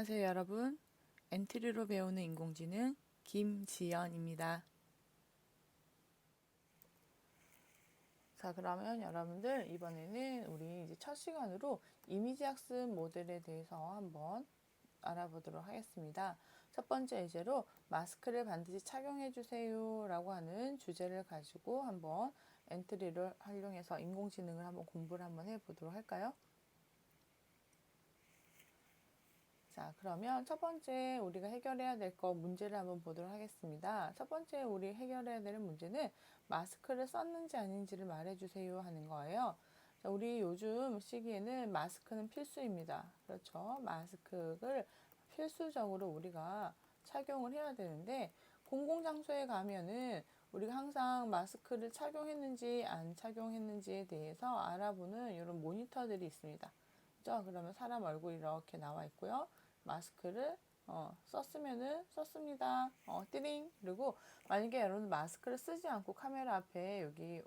안녕하세요, 여러분. 엔트리로 배우는 인공지능 김지연입니다. 자, 그러면 여러분들 이번에는 우리 이제 첫 시간으로 이미지 학습 모델에 대해서 한번 알아보도록 하겠습니다. 첫 번째 예제로 마스크를 반드시 착용해 주세요 라고 하는 주제를 가지고 한번 엔트리를 활용해서 인공지능을 한번 공부를 한번 해보도록 할까요? 자, 그러면 첫 번째 우리가 해결해야 될 거 문제를 한번 보도록 하겠습니다. 첫 번째 우리 해결해야 되는 문제는 마스크를 썼는지 아닌지를 말해주세요 하는 거예요. 자, 우리 요즘 시기에는 마스크는 필수입니다. 그렇죠? 마스크를 필수적으로 우리가 착용을 해야 되는데 공공장소에 가면은 우리가 항상 마스크를 착용했는지 안 착용했는지에 대해서 알아보는 이런 모니터들이 있습니다. 그죠? 그러면 사람 얼굴이 이렇게 나와 있고요. 마스크를 썼으면은 썼습니다. 띠링. 그리고 만약에 여러분 마스크를 쓰지 않고 카메라 앞에 여기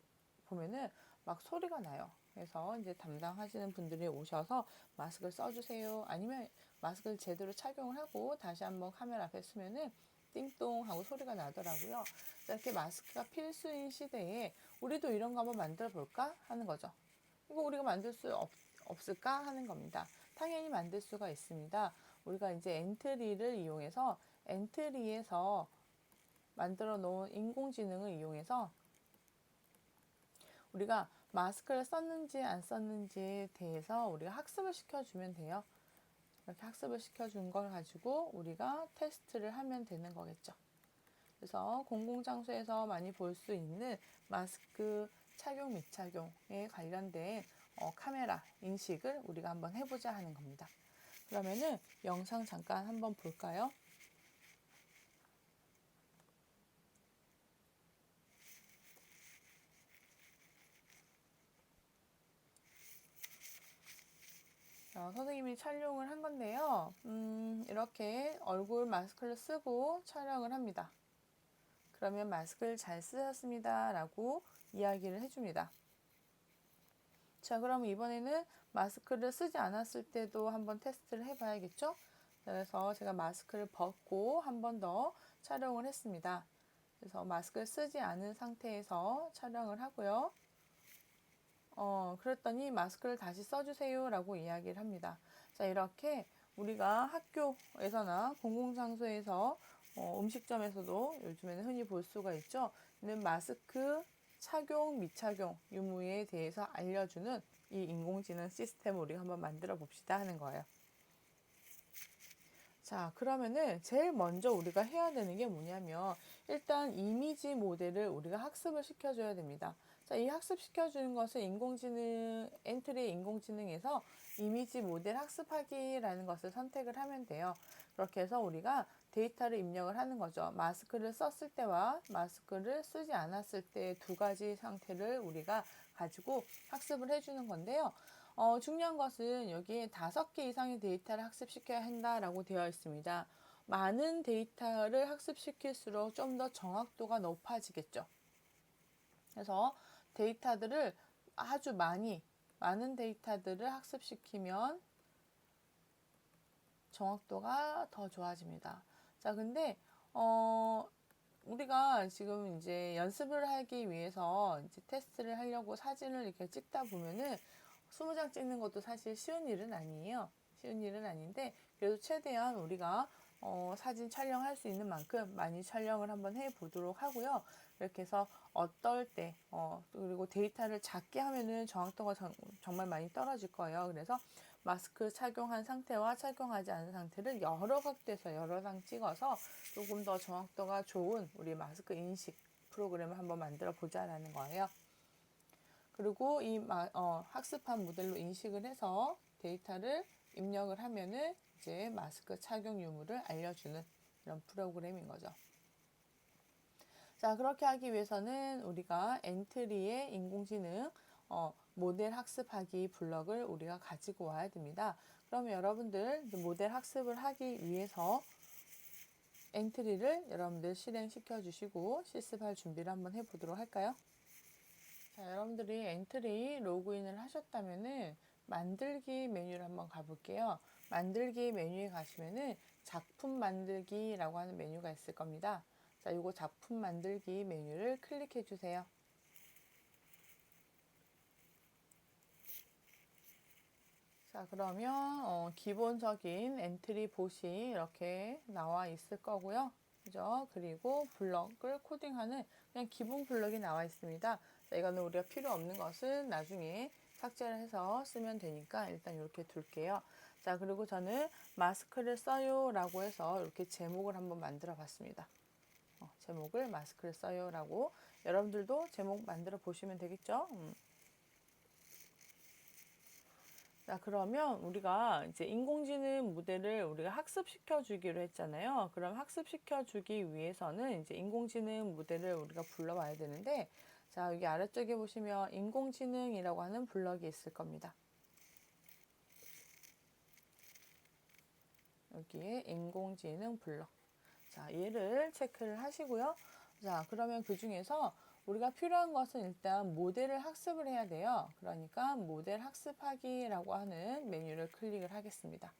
보면은 막 소리가 나요. 그래서 이제 담당하시는 분들이 오셔서 마스크를 써주세요. 아니면 마스크를 제대로 착용을 하고 다시 한번 카메라 앞에 쓰면은 띵동 하고 소리가 나더라고요. 이렇게 마스크가 필수인 시대에 우리도 이런 거 한번 만들어 볼까 하는 거죠. 이거 우리가 만들 수 없을까 하는 겁니다. 당연히 만들 수가 있습니다. 우리가 이제 엔트리를 이용해서 엔트리에서 만들어 놓은 인공지능을 이용해서 우리가 마스크를 썼는지 안 썼는지에 대해서 우리가 학습을 시켜주면 돼요. 이렇게 학습을 시켜준 걸 가지고 우리가 테스트를 하면 되는 거겠죠. 그래서 공공장소에서 많이 볼 수 있는 마스크 착용 미착용에 관련된 카메라 인식을 우리가 한번 해보자 하는 겁니다. 그러면은 영상 잠깐 한번 볼까요? 선생님이 촬영을 한 건데요. 이렇게 얼굴 마스크를 쓰고 촬영을 합니다. 그러면 마스크를 잘 쓰셨습니다 라고 이야기를 해줍니다. 자, 그럼 이번에는 마스크를 쓰지 않았을 때도 한번 테스트를 해봐야겠죠? 그래서 제가 마스크를 벗고 한 번 더 촬영을 했습니다. 그래서 마스크를 쓰지 않은 상태에서 촬영을 하고요. 그랬더니 마스크를 다시 써주세요 라고 이야기를 합니다. 자, 이렇게 우리가 학교에서나 공공장소에서 음식점에서도 요즘에는 흔히 볼 수가 있죠. 는 마스크 착용, 미착용 유무에 대해서 알려주는 이 인공지능 시스템을 우리가 한번 만들어 봅시다 하는 거예요. 자, 그러면은 제일 먼저 우리가 해야 되는 게 뭐냐면 일단 이미지 모델을 우리가 학습을 시켜줘야 됩니다. 자, 이 학습시켜주는 것은 인공지능, 엔트리 인공지능에서 이미지 모델 학습하기라는 것을 선택을 하면 돼요. 그렇게 해서 우리가 데이터를 입력을 하는 거죠. 마스크를 썼을 때와 마스크를 쓰지 않았을 때 두 가지 상태를 우리가 가지고 학습을 해주는 건데요. 중요한 것은 여기에 5개 이상의 데이터를 학습시켜야 한다라고 되어 있습니다. 많은 데이터를 학습시킬수록 좀 더 정확도가 높아지겠죠. 그래서 데이터들을 아주 많은 데이터들을 학습시키면 정확도가 더 좋아집니다. 자, 근데, 우리가 지금 이제 연습을 하기 위해서 이제 테스트를 하려고 사진을 이렇게 찍다 보면은 20장 찍는 것도 사실 쉬운 일은 아니에요. 쉬운 일은 아닌데, 그래도 최대한 우리가 사진 촬영할 수 있는 만큼 많이 촬영을 한번 해 보도록 하고요. 이렇게 해서 어떨 때, 그리고 데이터를 작게 하면은 정확도가 정말 많이 떨어질 거예요. 그래서 마스크 착용한 상태와 착용하지 않은 상태를 여러 각도에서 여러 장 찍어서 조금 더 정확도가 좋은 우리 마스크 인식 프로그램을 한번 만들어 보자라는 거예요. 그리고 이 학습한 모델로 인식을 해서 데이터를 입력을 하면은 이제 마스크 착용 유무를 알려주는 이런 프로그램인 거죠. 자, 그렇게 하기 위해서는 우리가 엔트리의 인공지능 모델 학습하기 블럭을 우리가 가지고 와야 됩니다. 그러면 여러분들 모델 학습을 하기 위해서 엔트리를 여러분들 실행시켜 주시고 실습할 준비를 한번 해보도록 할까요? 자, 여러분들이 엔트리 로그인을 하셨다면은 만들기 메뉴를 한번 가볼게요. 만들기 메뉴에 가시면은 작품 만들기라고 하는 메뉴가 있을 겁니다. 자, 요거 작품 만들기 메뉴를 클릭해 주세요. 자, 그러면 기본적인 엔트리 봇이 이렇게 나와 있을 거고요. 그죠? 그리고 블럭을 코딩하는 그냥 기본 블럭이 나와 있습니다. 자, 이거는 우리가 필요 없는 것은 나중에 삭제를 해서 쓰면 되니까 일단 이렇게 둘게요. 자, 그리고 저는 마스크를 써요 라고 해서 이렇게 제목을 한번 만들어 봤습니다. 제목을 마스크를 써요 라고 여러분들도 제목 만들어 보시면 되겠죠? 자, 그러면 우리가 이제 인공지능 모델을 우리가 학습시켜 주기로 했잖아요. 그럼 학습시켜 주기 위해서는 이제 인공지능 모델을 우리가 불러와야 되는데, 자, 여기 아래쪽에 보시면 인공지능이라고 하는 블럭이 있을 겁니다. 여기에 인공지능 블럭. 자, 얘를 체크를 하시고요. 자, 그러면 그 중에서 우리가 필요한 것은 일단 모델을 학습을 해야 돼요. 그러니까 모델 학습하기라고 하는 메뉴를 클릭을 하겠습니다.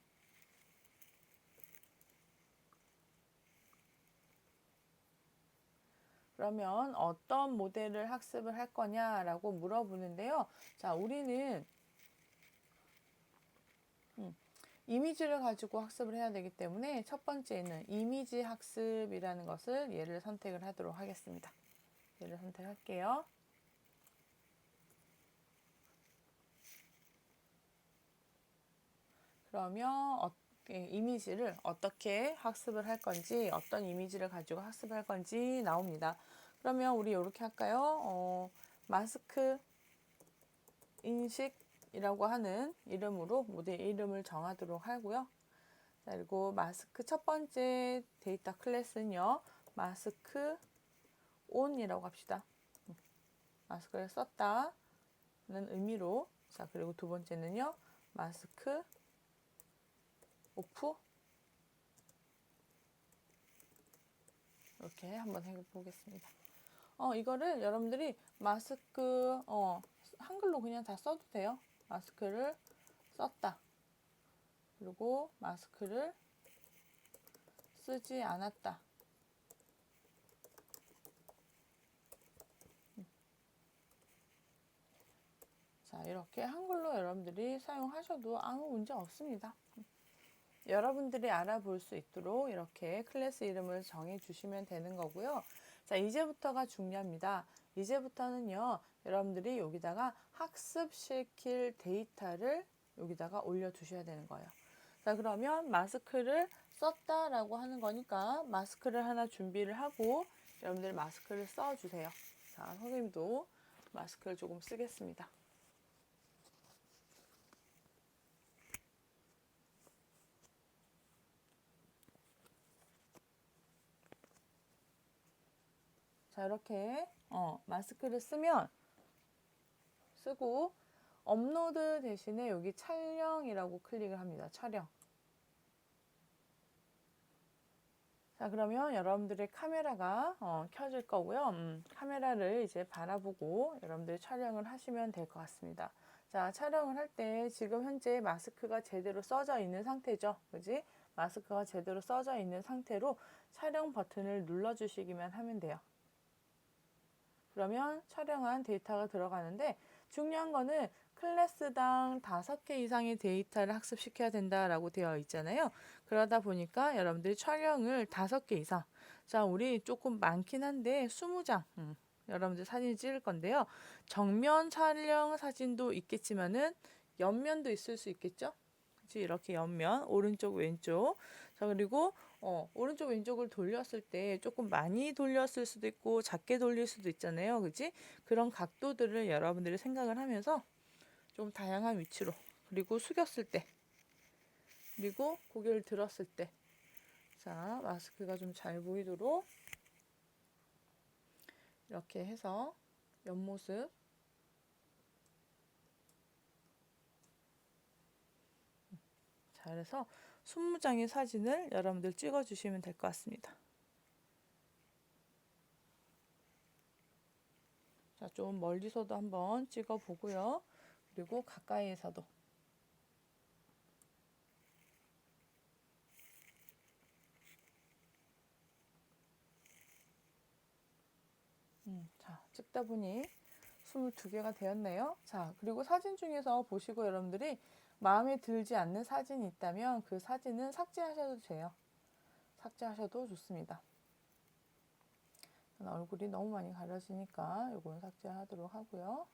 그러면 어떤 모델을 학습을 할 거냐라고 물어보는데요. 자, 우리는 이미지를 가지고 학습을 해야 되기 때문에 첫 번째는 이미지 학습이라는 것을 얘를 선택을 하도록 하겠습니다. 얘를 선택할게요. 그러면 이미지를 어떻게 학습을 할 건지, 어떤 이미지를 가지고 학습을 할 건지 나옵니다. 그러면 우리 이렇게 할까요? 마스크 인식이라고 하는 이름으로 모델 이름을 정하도록 하고요. 자, 그리고 마스크 첫 번째 데이터 클래스는요. 마스크 온이라고 합시다. 마스크를 썼다는 의미로. 자, 그리고 두 번째는요. 마스크 오프. 이렇게 한번 해보겠습니다. 이거를 여러분들이 마스크, 한글로 그냥 다 써도 돼요. 마스크를 썼다. 그리고 마스크를 쓰지 않았다. 자, 이렇게 한글로 여러분들이 사용하셔도 아무 문제 없습니다. 여러분들이 알아볼 수 있도록 이렇게 클래스 이름을 정해 주시면 되는 거고요. 자, 이제부터가 중요합니다. 이제부터는요, 여러분들이 여기다가 학습시킬 데이터를 여기다가 올려 두셔야 되는 거예요. 자, 그러면 마스크를 썼다라고 하는 거니까 마스크를 하나 준비를 하고 여러분들 마스크를 써 주세요. 자, 선생님도 마스크를 조금 쓰겠습니다. 자, 이렇게 마스크를 쓰고 업로드 대신에 여기 촬영이라고 클릭을 합니다. 촬영. 자, 그러면 여러분들의 카메라가 켜질 거고요. 카메라를 이제 바라보고 여러분들이 촬영을 하시면 될 것 같습니다. 자, 촬영을 할 때 지금 현재 마스크가 제대로 써져 있는 상태죠. 그지? 마스크가 제대로 써져 있는 상태로 촬영 버튼을 눌러주시기만 하면 돼요. 그러면 촬영한 데이터가 들어가는데 중요한 거는 클래스당 5개 이상의 데이터를 학습시켜야 된다라고 되어 있잖아요. 그러다 보니까 여러분들이 촬영을 5개 이상. 자, 우리 조금 많긴 한데 20장. 여러분들 사진 찍을 건데요. 정면 촬영 사진도 있겠지만은 옆면도 있을 수 있겠죠? 그치? 이렇게 옆면, 오른쪽, 왼쪽. 자, 그리고 오른쪽 왼쪽을 돌렸을 때 조금 많이 돌렸을 수도 있고 작게 돌릴 수도 있잖아요. 그치? 그런 각도들을 여러분들이 생각을 하면서 좀 다양한 위치로 그리고 숙였을 때 그리고 고개를 들었을 때 자, 마스크가 좀 잘 보이도록 이렇게 해서 옆모습 자, 그래서 20장의 사진을 여러분들 찍어 주시면 될 것 같습니다. 자, 좀 멀리서도 한번 찍어 보고요. 그리고 가까이에서도 찍다 보니 22개가 되었네요. 자, 그리고 사진 중에서 보시고 여러분들이 마음에 들지 않는 사진이 있다면 그 사진은 삭제하셔도 돼요. 삭제하셔도 좋습니다. 얼굴이 너무 많이 가려지니까 이건 삭제하도록 하고요.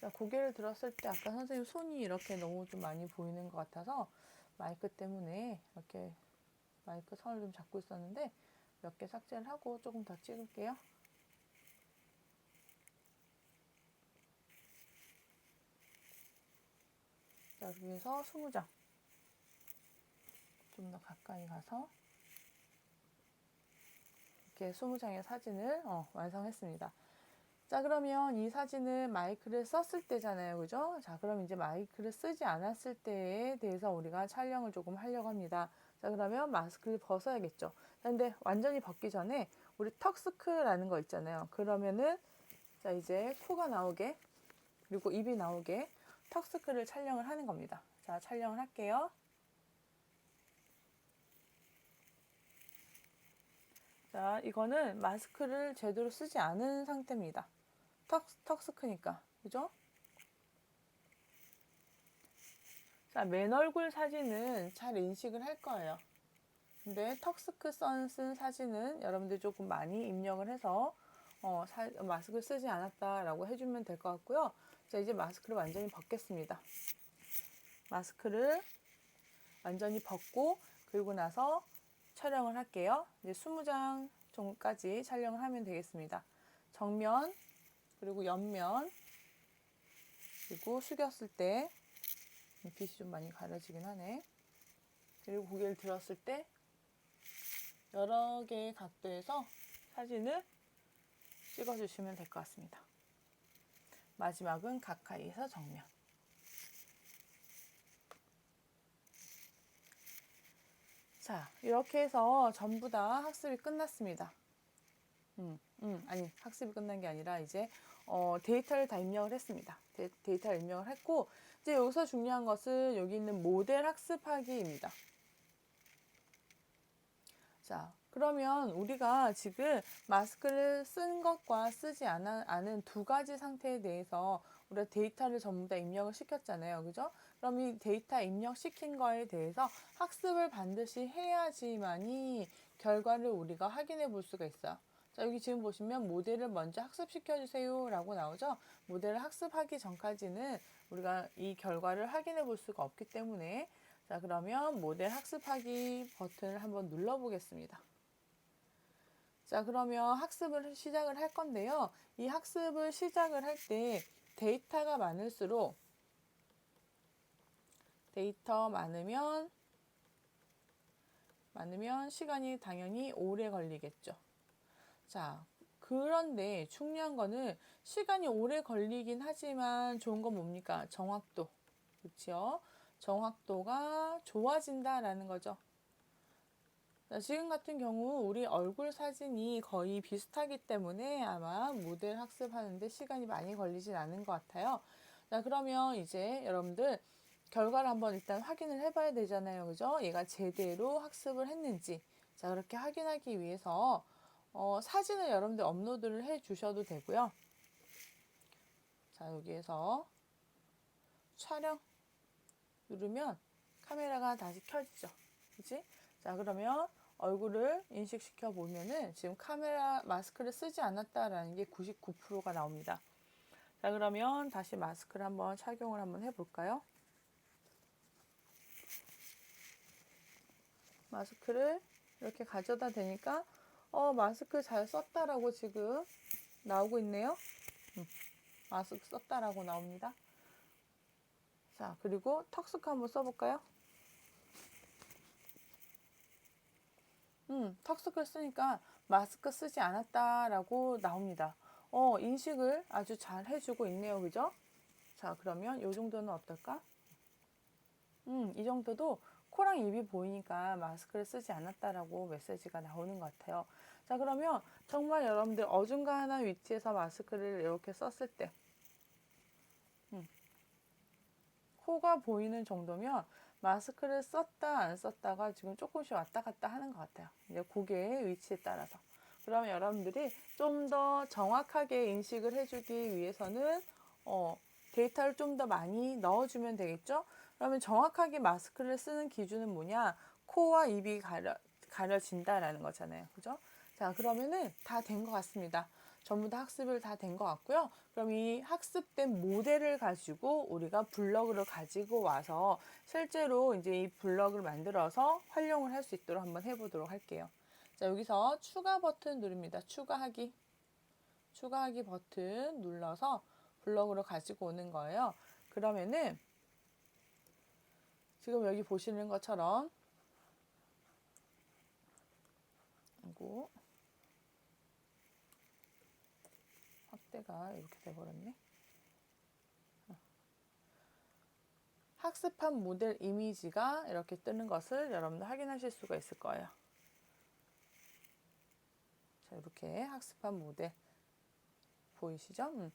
자, 고개를 들었을 때 아까 선생님 손이 이렇게 너무 좀 많이 보이는 것 같아서 마이크 때문에 이렇게 마이크 선을 좀 잡고 있었는데 몇 개 삭제를 하고 조금 더 찍을게요. 자, 여기에서 20장 좀 더 가까이 가서 이렇게 20장의 사진을 완성했습니다. 자, 그러면 이 사진은 마이크를 썼을 때잖아요. 그죠? 자, 그럼 이제 마이크를 쓰지 않았을 때에 대해서 우리가 촬영을 조금 하려고 합니다. 자, 그러면 마스크를 벗어야겠죠. 근데 완전히 벗기 전에 우리 턱스크라는 거 있잖아요. 그러면은 자, 이제 코가 나오게 그리고 입이 나오게 턱스크를 촬영을 하는 겁니다. 자, 촬영을 할게요. 자, 이거는 마스크를 제대로 쓰지 않은 상태입니다. 턱스크니까. 그죠? 자, 맨 얼굴 사진은 잘 인식을 할 거예요. 근데 턱스크 쓴 사진은 여러분들 조금 많이 입력을 해서 마스크를 쓰지 않았다라고 해주면 될 것 같고요. 자, 이제 마스크를 완전히 벗겠습니다. 마스크를 완전히 벗고 그리고 나서 촬영을 할게요. 이제 20장 정도까지 촬영을 하면 되겠습니다. 정면 그리고 옆면 그리고 숙였을 때 빛이 좀 많이 가려지긴 하네. 그리고 고개를 들었을 때 여러 개의 각도에서 사진을 찍어주시면 될 것 같습니다. 마지막은 가까이에서 정면. 자, 이렇게 해서 전부 다 학습이 끝났습니다. 아니, 학습이 끝난 게 아니라 이제 데이터를 다 입력을 했습니다. 데이터를 입력을 했고 이제 여기서 중요한 것은 여기 있는 모델 학습하기입니다. 자, 그러면 우리가 지금 마스크를 쓴 것과 쓰지 않은 두 가지 상태에 대해서 우리가 데이터를 전부 다 입력을 시켰잖아요. 그죠? 그럼 이 데이터 입력시킨 거에 대해서 학습을 반드시 해야지만이 결과를 우리가 확인해 볼 수가 있어요. 자, 여기 지금 보시면 모델을 먼저 학습시켜 주세요 라고 나오죠. 모델을 학습하기 전까지는 우리가 이 결과를 확인해 볼 수가 없기 때문에 자, 그러면 모델 학습하기 버튼을 한번 눌러 보겠습니다. 자, 그러면 학습을 시작을 할 건데요. 이 학습을 시작을 할 때 데이터가 많을수록 데이터 많으면 시간이 당연히 오래 걸리겠죠. 자, 그런데 중요한 거는 시간이 오래 걸리긴 하지만 좋은 건 뭡니까? 정확도. 그렇죠? 정확도가 좋아진다라는 거죠. 자, 지금 같은 경우 우리 얼굴 사진이 거의 비슷하기 때문에 아마 모델 학습하는데 시간이 많이 걸리진 않은 것 같아요. 자, 그러면 이제 여러분들 결과를 한번 일단 확인을 해봐야 되잖아요. 그죠? 얘가 제대로 학습을 했는지. 자, 그렇게 확인하기 위해서 사진을 여러분들 업로드를 해 주셔도 되고요. 자, 여기에서 촬영 누르면 카메라가 다시 켜지죠. 그치? 자, 그러면 얼굴을 인식시켜 보면은 지금 카메라 마스크를 쓰지 않았다라는 게 99%가 나옵니다. 자, 그러면 다시 마스크를 한번 착용을 한번 해볼까요? 마스크를 이렇게 가져다 대니까 마스크 잘 썼다라고 지금 나오고 있네요. 마스크 썼다라고 나옵니다. 자, 그리고 턱스크 한번 써볼까요? 턱스크를 쓰니까 마스크 쓰지 않았다라고 나옵니다. 인식을 아주 잘 해주고 있네요. 그죠? 자, 그러면 이 정도는 어떨까? 이 정도도 코랑 입이 보이니까 마스크를 쓰지 않았다라고 메시지가 나오는 것 같아요. 자, 그러면 정말 여러분들 어중간한 위치에서 마스크를 이렇게 썼을 때 코가 보이는 정도면 마스크를 썼다 안 썼다가 지금 조금씩 왔다 갔다 하는 것 같아요. 이제 고개의 위치에 따라서. 그러면 여러분들이 좀 더 정확하게 인식을 해주기 위해서는 데이터를 좀 더 많이 넣어주면 되겠죠? 그러면 정확하게 마스크를 쓰는 기준은 뭐냐? 코와 입이 가려진다라는 거잖아요. 그죠? 자, 그러면은 다 된 것 같습니다. 전부 다 학습을 다 된 것 같고요. 그럼 이 학습된 모델을 가지고 우리가 블럭을 가지고 와서 실제로 이제 이 블럭을 만들어서 활용을 할 수 있도록 한번 해보도록 할게요. 자, 여기서 추가 버튼 누릅니다. 추가하기 버튼 눌러서 블럭으로 가지고 오는 거예요. 그러면은 지금 여기 보시는 것처럼 그리고 확대가 이렇게 돼버렸네. 학습한 모델 이미지가 이렇게 뜨는 것을 여러분들 확인하실 수가 있을 거예요. 자, 이렇게 학습한 모델 보이시죠?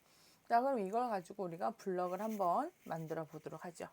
자, 그럼 이걸 가지고 우리가 블럭을 한번 만들어 보도록 하죠.